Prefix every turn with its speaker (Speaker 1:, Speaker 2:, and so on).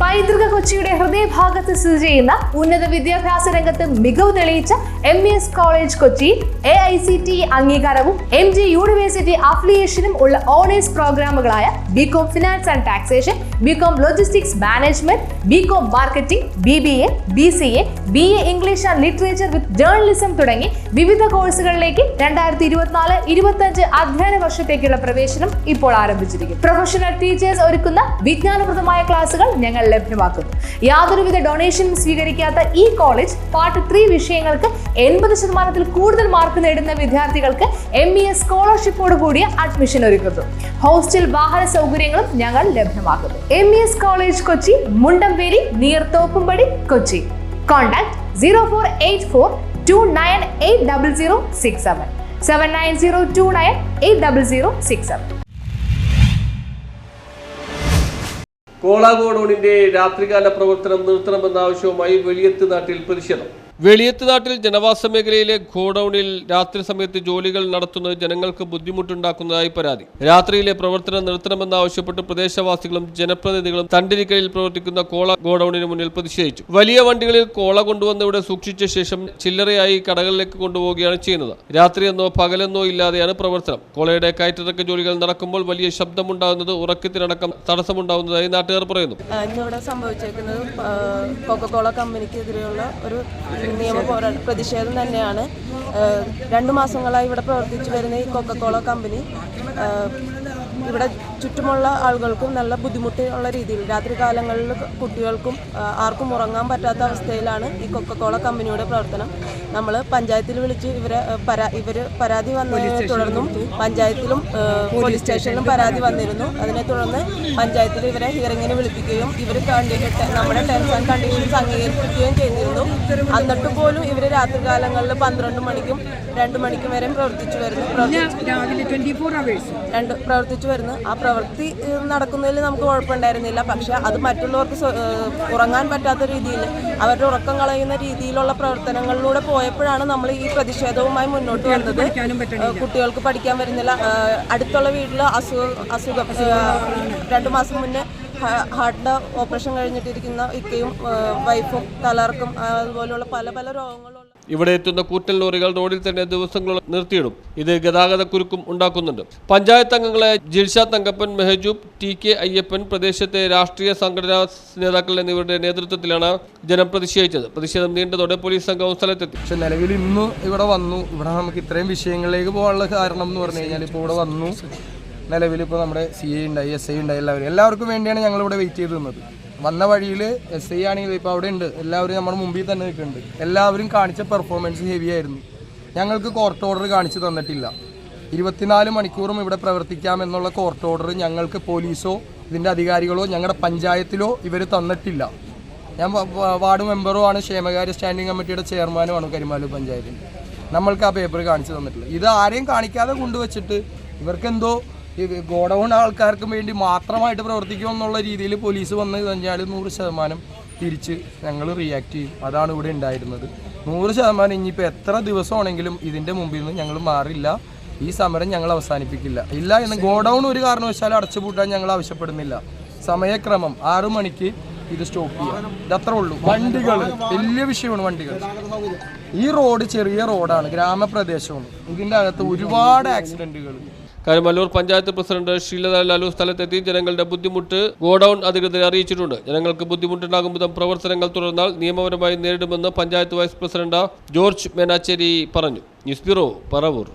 Speaker 1: പൈതൃക കൊച്ചിയുടെ ഹൃദയഭാഗത്ത് സ്ഥിതി ചെയ്യുന്ന ഉന്നത വിദ്യാഭ്യാസ രംഗത്ത് മികവ് തെളിയിച്ച MES കോളേജ് കൊച്ചി AICTE അംഗീകാരവും MG യൂണിവേഴ്സിറ്റി അഫിലിയേഷനും ഉള്ള ഓണേഴ്സ് പ്രോഗ്രാമുകളായ BCom finance and taxation, BCom logistics management, BCom marketing, BBA, BCA, BA English and literature with journalism തുടങ്ങി വിവിധ കോഴ്സുകളിലേക്ക് 2024-25 അധ്യയന വർഷത്തേക്കുള്ള പ്രവേശനം ഇപ്പോൾ ആരംഭിച്ചിരിക്കുന്നു. പ്രൊഫഷണൽ ടീച്ചേഴ്സ് ഒരുക്കുന്ന വിജ്ഞാനപ്രദമായ ക്ലാസുകൾ ഞങ്ങൾ ലഭ്യമാക്കുന്നു. യാതൊരുവിധ ഡൊണേഷനും സ്വീകരിക്കാത്ത ഈ കോളേജ് പാർട്ട് 3 വിഷയങ്ങൾക്ക് 80% കൂടുതൽ മാർക്ക് നേടുന്ന വിദ്യാർത്ഥികൾക്ക് MES സ്കോളർഷിപ്പോട് കൂടിയ അഡ്മിഷൻ ഒരുക്കുന്നു. ഹോസ്റ്റൽ വാഹന സൗകര്യങ്ങളും ഞങ്ങൾ ലഭ്യമാക്കുന്നു. MES college Kochi, Mundamveli, near Thoppumpady, Kochi. Contact 0484298067 7902980067.
Speaker 2: കോള ഗോഡൌണിന്റെ രാത്രികാല പ്രവർത്തനം നിർത്തണമെന്ന ആവശ്യവുമായി വെളിയത്ത് നാട്ടിൽ പ്രതിഷേധം. വെളിയത്ത് നാട്ടിൽ ജനവാസ മേഖലയിലെ ഗോഡൌണിൽ രാത്രി സമയത്ത് ജോലികൾ നടത്തുന്നത് ജനങ്ങൾക്ക് ബുദ്ധിമുട്ടുണ്ടാക്കുന്നതായി പരാതി. രാത്രിയിലെ പ്രവർത്തനം നിർത്തണമെന്നാവശ്യപ്പെട്ട് പ്രദേശവാസികളും ജനപ്രതിനിധികളും തണ്ടിരിക്കലിൽ പ്രവർത്തിക്കുന്ന കോള ഗോഡൌണിന് മുന്നിൽ പ്രതിഷേധിച്ചു. വലിയ വണ്ടികളിൽ കോള കൊണ്ടുവന്ന് ഇവിടെ സൂക്ഷിച്ച ശേഷം ചില്ലറയായി കടകളിലേക്ക് കൊണ്ടുപോവുകയാണ് ചെയ്യുന്നത്. രാത്രിയെന്നോ പകലെന്നോ ഇല്ലാതെയാണ് പ്രവർത്തനം. കോളയുടെ കയറ്റിറക്ക ജോലികൾ നടക്കുമ്പോൾ വലിയ ശബ്ദമുണ്ടാകുന്നത് ഉറക്കത്തിനടക്കം തടസ്സമുണ്ടാകുന്നതായി നാട്ടുകാർ പറയുന്നു.
Speaker 3: ഇന്നിവിടെ സംഭവിച്ചേക്കുന്നത് കൊക്കക്കോള കമ്പനിക്കെതിരെയുള്ള ഒരു നിയമ പ്രതിഷേധം തന്നെയാണ്. 2 മാസങ്ങളായി ഇവിടെ പ്രവർത്തിച്ചു വരുന്ന ഈ കൊക്കക്കോള കമ്പനി ഇവിടെ ചുറ്റുമുള്ള ആളുകൾക്കും നല്ല ബുദ്ധിമുട്ടുള്ള രീതിയിൽ രാത്രി കാലങ്ങളിൽ കുട്ടികൾക്കും ആർക്കും ഉറങ്ങാൻ പറ്റാത്ത അവസ്ഥയിലാണ് ഈ കൊക്കക്കോള കമ്പനിയുടെ പ്രവർത്തനം. നമ്മൾ പഞ്ചായത്തിൽ വിളിച്ച് ഇവർ പരാതി വന്നതിനെ തുടർന്നും പഞ്ചായത്തിലും പോലീസ് സ്റ്റേഷനിലും പരാതി വന്നിരുന്നു. അതിനെ തുടർന്ന് പഞ്ചായത്തിൽ ഇവരെ ഹിയറിങ്ങിന് വിളിപ്പിക്കുകയും ഇവർ നമ്മുടെ ടേംസ് ആൻഡ് കണ്ടീഷൻസ് അംഗീകരിക്കുകയും ചെയ്തിരുന്നു. എന്നിട്ട് പോലും ഇവർ രാത്രി കാലങ്ങളിൽ 12 മണിക്കും 2 മണിക്കും വരെ പ്രവർത്തിച്ചു വരുന്നു. ആ പ്രവൃത്തി നടക്കുന്നതിൽ നമുക്ക് കുഴപ്പമുണ്ടായിരുന്നില്ല. പക്ഷെ അത് മറ്റുള്ളവർക്ക് ഉറങ്ങാൻ പറ്റാത്ത രീതിയിൽ അവരുടെ ഉറക്കം കളയുന്ന രീതിയിലുള്ള പ്രവർത്തനങ്ങളിലൂടെ പോയപ്പോഴാണ് നമ്മൾ ഈ പ്രതിഷേധവുമായി മുന്നോട്ട് വന്നത്. കുട്ടികൾക്ക് പഠിക്കാൻ വരുന്നില്ല. അടുത്തുള്ള വീട്ടിൽ അസുഖം 2 മാസം മുന്നേ ഹാർട്ടിൻ്റെ ഓപ്പറേഷൻ കഴിഞ്ഞിട്ടിരിക്കുന്ന ഇക്കയും വൈഫും തലർക്കും അതുപോലെയുള്ള പല പല രോഗങ്ങളും.
Speaker 2: ഇവിടെ എത്തുന്ന കൂറ്റൻ ലോറികൾ റോഡിൽ തന്നെ ദിവസങ്ങളോളം നിർത്തിയിടും. ഇത് ഗതാഗത കുരുക്കും ഉണ്ടാക്കുന്നുണ്ട്. പഞ്ചായത്ത് അംഗങ്ങളായ ജിൽഷാദ് തങ്കപ്പൻ, മെഹജൂബ്, TK അയ്യപ്പൻ, പ്രദേശത്തെ രാഷ്ട്രീയ സംഘടനാ നേതാക്കൾ എന്നിവരുടെ നേതൃത്വത്തിലാണ് ജനം പ്രതിഷേധിച്ചത്. പ്രതിഷേധം നീണ്ടതോടെ പോലീസ് സംഘവും സ്ഥലത്തെത്തി.
Speaker 4: പക്ഷെ നിലവിൽ ഇന്ന് ഇവിടെ വന്നു. ഇവിടെ നമുക്ക് ഇത്രയും വിഷയങ്ങളിലേക്ക് പോകാനുള്ള കാരണം എന്ന് പറഞ്ഞു കഴിഞ്ഞാൽ ഇപ്പോൾ ഇവിടെ വന്നു. നിലവിൽ ഇപ്പോൾ നമ്മുടെ CA ഉണ്ടായി, SI ഉണ്ടായി, എല്ലാവർക്കും വേണ്ടിയാണ് ഞങ്ങളിവിടെ വെയിറ്റ് ചെയ്ത് നിന്നത്. വന്ന വഴിയിൽ SI ആണെങ്കിൽ ഇപ്പോൾ അവിടെ ഉണ്ട്, എല്ലാവരും നമ്മുടെ മുമ്പിൽ തന്നെ നിൽക്കുന്നുണ്ട്. എല്ലാവരും കാണിച്ച പെർഫോമൻസ് ഹെവി ആയിരുന്നു. ഞങ്ങൾക്ക് കോർട്ട് ഓർഡർ കാണിച്ചു തന്നിട്ടില്ല. 24 മണിക്കൂറും ഇവിടെ പ്രവർത്തിക്കാമെന്നുള്ള കോർട്ട് ഓർഡർ ഞങ്ങൾക്ക് പോലീസോ ഇതിൻ്റെ അധികാരികളോ ഞങ്ങളുടെ പഞ്ചായത്തിലോ ഇവർ തന്നിട്ടില്ല. ഞാൻ വാർഡ് മെമ്പറോ ആണ്, ക്ഷേമകാര്യ സ്റ്റാൻഡിംഗ് കമ്മിറ്റിയുടെ ചെയർമാനുമാണ് കരിമാലൂർ പഞ്ചായത്തിൽ. നമ്മൾക്ക് ആ പേപ്പർ കാണിച്ചു തന്നിട്ടില്ല. ഇത് ആരെയും കാണിക്കാതെ കൊണ്ടുവച്ചിട്ട് ഇവർക്കെന്തോ ഈ ഗോഡൌൺ ആൾക്കാർക്ക് വേണ്ടി മാത്രമായിട്ട് പ്രവർത്തിക്കുമെന്നുള്ള രീതിയിൽ പോലീസ് വന്ന് കഴിഞ്ഞാൽ 100% തിരിച്ച് ഞങ്ങൾ റിയാക്ട് ചെയ്യും. അതാണ് ഇവിടെ ഉണ്ടായിരുന്നത്. 100% ഇനിയിപ്പോൾ എത്ര ദിവസമാണെങ്കിലും ഇതിൻ്റെ മുമ്പിൽ നിന്ന് ഞങ്ങൾ മാറില്ല. ഈ സമരം ഞങ്ങൾ അവസാനിപ്പിക്കില്ല. ഇല്ല എന്ന് ഗോഡൌൺ ഒരു കാരണവശാലും അടച്ചുപൂട്ടാൻ ഞങ്ങൾ ആവശ്യപ്പെടുന്നില്ല. സമയക്രമം 6 മണിക്ക് ഇത് സ്റ്റോപ്പ് ചെയ്യാം. ഇതത്രേ ഉള്ളൂ. വണ്ടികൾ വലിയ വിഷയമാണ്. വണ്ടികൾ ഈ റോഡ് ചെറിയ റോഡാണ്, ഗ്രാമപ്രദേശമാണ്. ഇതിൻ്റെ അകത്ത് ഒരുപാട് ആക്സിഡൻറ്റുകൾ.
Speaker 2: കരിമല്ലൂർ പഞ്ചായത്ത് പ്രസിഡന്റ് ഷീലത ലാലു സ്ഥലത്തെത്തി ജനങ്ങളുടെ ബുദ്ധിമുട്ട് ഗോഡൌൺ അധികൃതരെ അറിയിച്ചിട്ടുണ്ട്. ജനങ്ങൾക്ക് ബുദ്ധിമുട്ടുണ്ടാകും വിധം പ്രവർത്തനങ്ങൾ തുടർന്നാൽ നിയമപരമായി നേരിടുമെന്ന് panchayat vice president George Menachery പറഞ്ഞു. News bureau, Paravur.